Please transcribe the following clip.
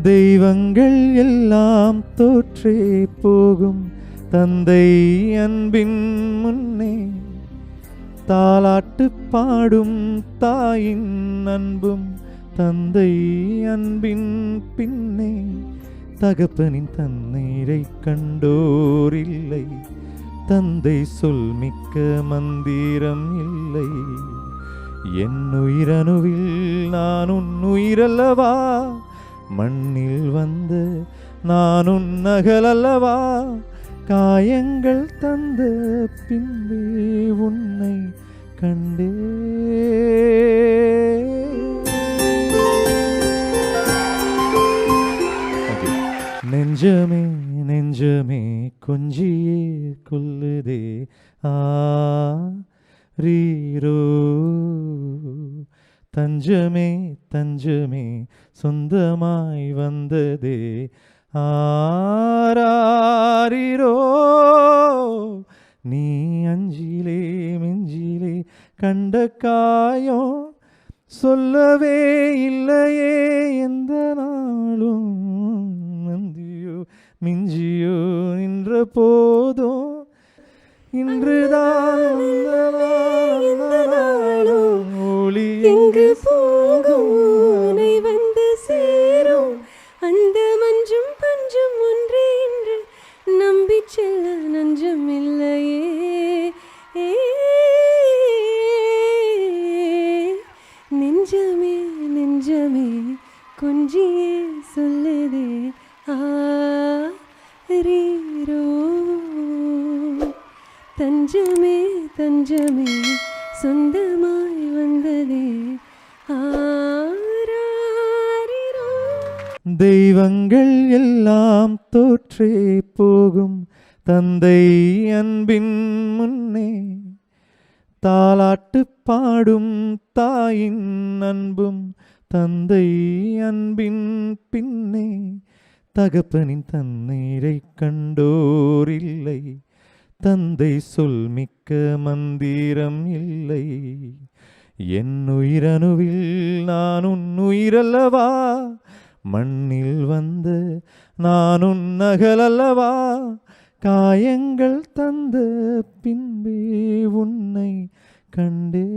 தெய்வங்கள் எல்லாம் தோற்றே போகும் தந்தை அன்பின் முன்னே, தாலாட்டு பாடும் தாயின் அன்பும் தந்தை அன்பின் பின்னே. தகப்பனின் தண்ணீரை கண்டோர் இல்லை, தந்தை சொல் மிக்க மந்திரம் இல்லை. என் உயிரணுவில் நான் உன் உயிரல்லவா, மண்ணில் வந்த நான் உன் நகலல்லவா. காயங்கள் தந்த பின்பே உன்னை கண்டே. நெஞ்சமே நெஞ்சமே கொஞ்சியே கொல்லுதே ஆ ரீரோ. தஞ்சமே தஞ்சமே சொந்தமாய் வந்ததே ஆராரிரோ. நீ அஞ்சிலே மிஞ்சிலே கண்ட காயம் சொல்லவே இல்லையே எந்த நாளும். நந்தியோ மிஞ்சியோ நின்ற போதும் இன்றுதான் ஒளி எங்கு போகும் வந்து சேரும். அந்த மஞ்சும் பஞ்சும் ஒன்றே என்று நம்பி செல்ல நஞ்சம் இல்லையே. நெஞ்சமே நெஞ்சமே கொஞ்சியே சொல்லுதே ஆரீரோ. தஞ்சமே தஞ்சமே சொந்தமாய் வந்ததே ஆராரிரோ. தெய்வங்கள் எல்லாம் தோற்றே போகும் தந்தை அன்பின் முன்னே, தாலாட்டு பாடும் தாயின் அன்பும் தந்தை அன்பின் பின்னே. தகப்பனின் தண்ணீரை கண்டோர் இல்லை, தந்தை சொல் மிக்க மந்திரம் இல்லை. என் உயிரணுவில் நான் உன் உயிரல்லவா, மண்ணில் வந்த நான் உன் நகலல்லவா. காயங்கள் தந்த பின்பே உன்னை கண்டே.